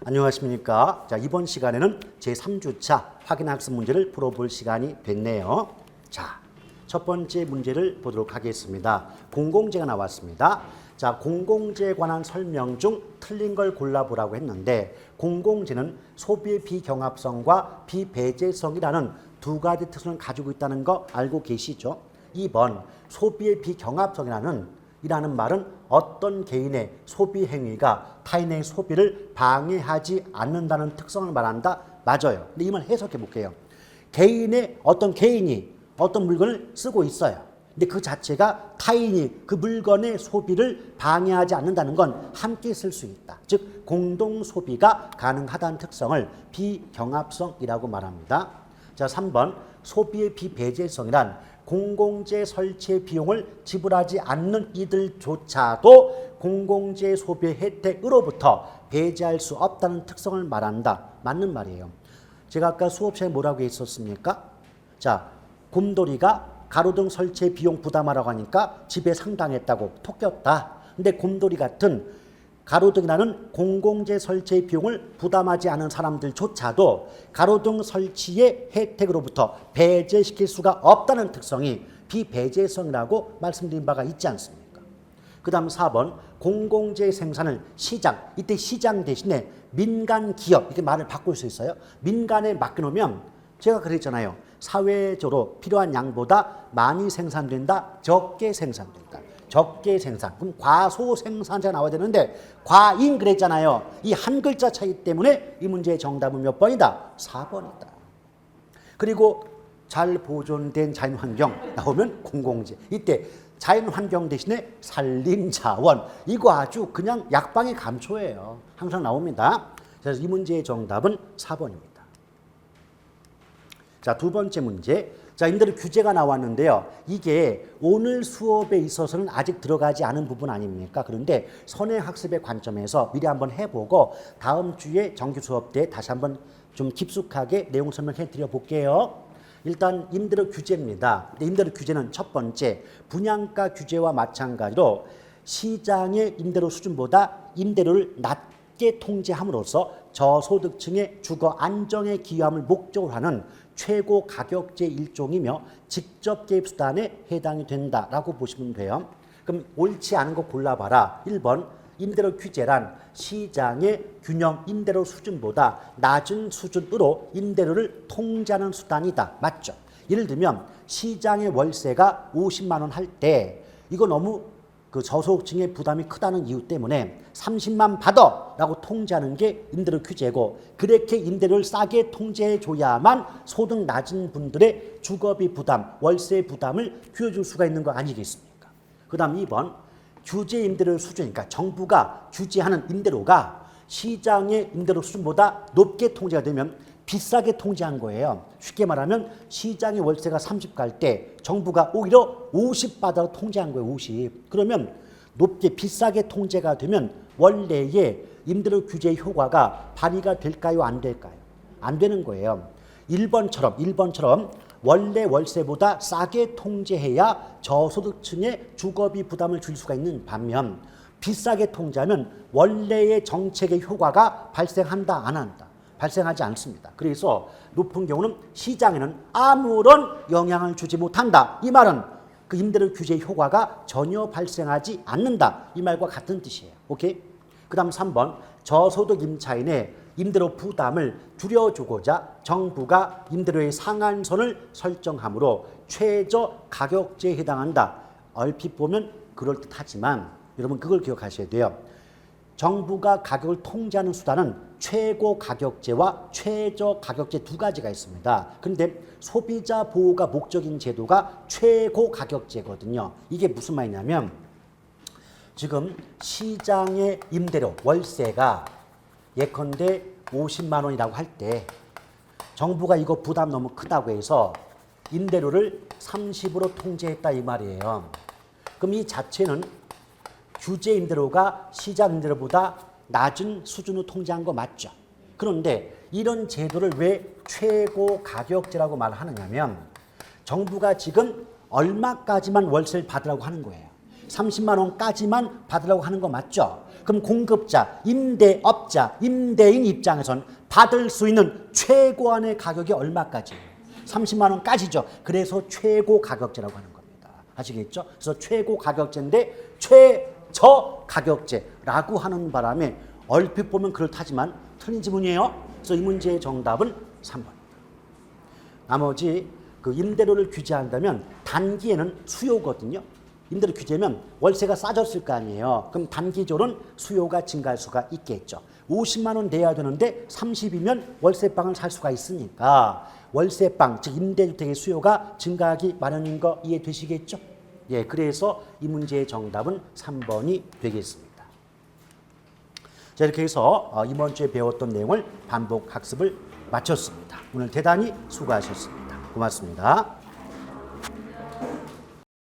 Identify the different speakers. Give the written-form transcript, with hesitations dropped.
Speaker 1: 안녕하십니까. 자, 이번 시간에는 제3주차 확인학습 문제를 풀어볼 시간이 됐네요. 자, 첫 번째 문제를 보도록 하겠습니다. 공공재가 나왔습니다. 자, 공공재에 관한 설명 중 틀린 걸 골라보라고 했는데 공공재는 소비의 비경합성과 비배제성이라는 두 가지 특성을 가지고 있다는 거 알고 계시죠? 2번, 소비의 비경합성이라는 말은 어떤 개인의 소비 행위가 타인의 소비를 방해하지 않는다는 특성을 말한다. 맞아요. 근데 이 말 해석해 볼게요. 어떤 개인이 어떤 물건을 쓰고 있어요. 근데 그 자체가 타인이 그 물건의 소비를 방해하지 않는다는 건 함께 쓸 수 있다. 즉 공동 소비가 가능하다는 특성을 비경합성이라고 말합니다. 자, 3번, 소비의 비배제성이란 공공재 설치의 비용을 지불하지 않는 이들조차도 공공재 소비의 혜택으로부터 배제할 수 없다는 특성을 말한다. 맞는 말이에요. 제가 아까 수업 시간에 뭐라고 했었습니까? 자, 곰돌이가 가로등 설치의 비용 부담하라고 하니까 집에 상당했다고 토꼈다. 근데 곰돌이 같은 가로등이라는 공공재 설치의 비용을 부담하지 않은 사람들조차도 가로등 설치의 혜택으로부터 배제시킬 수가 없다는 특성이 비배제성이라고 말씀드린 바가 있지 않습니까? 그 다음 4번, 공공재 생산을 시장, 이때 시장 대신에 민간 기업, 이렇게 말을 바꿀 수 있어요. 민간에 맡겨놓으면 제가 그랬잖아요. 사회적으로 필요한 양보다 많이 생산된다, 적게 생산된다. 적게 생산, 그럼 과소 생산자가 나와야 되는데 과잉 그랬잖아요. 이 한 글자 차이 때문에 이 문제의 정답은 몇 번이다? 4번이다. 그리고 잘 보존된 자연환경 나오면 공공재. 이때 자연환경 대신에 산림자원. 이거 아주 그냥 약방의 감초예요. 항상 나옵니다. 그래서 이 문제의 정답은 4번입니다. 자, 두 번째 문제. 자, 임대료 규제가 나왔는데요. 이게 오늘 수업에 있어서는 아직 들어가지 않은 부분 아닙니까? 그런데 선행학습의 관점에서 미리 한번 해보고 다음 주에 정규 수업 때 다시 한번 좀 깊숙하게 내용 설명해 드려 볼게요. 일단 임대료 규제입니다. 임대료 규제는 첫 번째, 분양가 규제와 마찬가지로 시장의 임대료 수준보다 임대료를 낮게 통제함으로써 저소득층의 주거 안정에 기여함을 목적으로 하는 최고 가격제 일종이며 직접 개입 수단에 해당이 된다라고 보시면 돼요. 그럼 옳지 않은 거 골라봐라. 1번, 임대료 규제란 시장의 균형 임대료 수준보다 낮은 수준으로 임대료를 통제하는 수단이다. 맞죠? 예를 들면 시장의 월세가 50만 원 할 때 이거 너무 그 저소득층의 부담이 크다는 이유 때문에 30만 받아라고 통제하는 게 임대료 규제고, 그렇게 임대료를 싸게 통제해 줘야만 소득 낮은 분들의 주거비 부담, 월세 부담을 줄여줄 수가 있는 거 아니겠습니까? 그 다음 2번, 규제 임대료 수준, 그러니까 정부가 규제하는 임대료가 시장의 임대료 수준보다 높게 통제가 되면 비싸게 통제한 거예요. 쉽게 말하면 시장의 월세가 30 갈 때 정부가 오히려 50 받아 통제한 거예요. 50. 그러면 높게 비싸게 통제가 되면 원래의 임대료 규제의 효과가 발휘가 될까요? 안 될까요? 안 되는 거예요. 1번처럼 원래 월세보다 싸게 통제해야 저소득층의 주거비 부담을 줄일 수가 있는 반면 비싸게 통제하면 원래의 정책의 효과가 발생한다, 안 한다? 발생하지 않습니다. 그래서 높은 경우는 시장에는 아무런 영향을 주지 못한다. 이 말은 그 임대료 규제의 효과가 전혀 발생하지 않는다. 이 말과 같은 뜻이에요. 오케이? 그 다음 3번, 저소득 임차인의 임대료 부담을 줄여주고자 정부가 임대료의 상한선을 설정하므로 최저 가격제에 해당한다. 얼핏 보면 그럴듯하지만 여러분 그걸 기억하셔야 돼요. 정부가 가격을 통제하는 수단은 최고 가격제와 최저 가격제 두 가지가 있습니다. 그런데 소비자 보호가 목적인 제도가 최고 가격제거든요. 이게 무슨 말이냐면 지금 시장의 임대료, 월세가 예컨대 50만 원이라고 할 때 정부가 이거 부담 너무 크다고 해서 임대료를 30으로 통제했다 이 말이에요. 그럼 이 자체는 규제 임대료가 시장 임대료보다 낮은 수준으로 통제한 거 맞죠? 그런데 이런 제도를 왜 최고 가격제라고 말하느냐면 정부가 지금 얼마까지만 월세를 받으라고 하는 거예요. 30만 원까지만 받으라고 하는 거 맞죠? 그럼 공급자, 임대업자, 임대인 입장에선 받을 수 있는 최고한의 가격이 얼마까지예요? 30만 원까지죠. 그래서 최고 가격제라고 하는 겁니다. 아시겠죠? 그래서 최고 가격제인데 최저 가격제라고 하는 바람에 얼핏 보면 그렇다지만 틀린 지문이에요. 그래서 이 문제의 정답은 3번입니다. 나머지 그 임대료를 규제한다면 단기에는 수요거든요. 임대료 규제면 월세가 싸졌을 거 아니에요. 그럼 단기적으로는 수요가 증가할 수가 있겠죠. 50만 원 내야 되는데 30이면 월세방을 살 수가 있으니까 월세방, 즉 임대주택의 수요가 증가하기 마련인 거 이해되시겠죠? 예, 그래서 이 문제의 정답은 3번이 되겠습니다. 자, 이렇게 해서 이번 주에 배웠던 내용을 반복 학습을 마쳤습니다. 오늘 대단히 수고하셨습니다. 고맙습니다.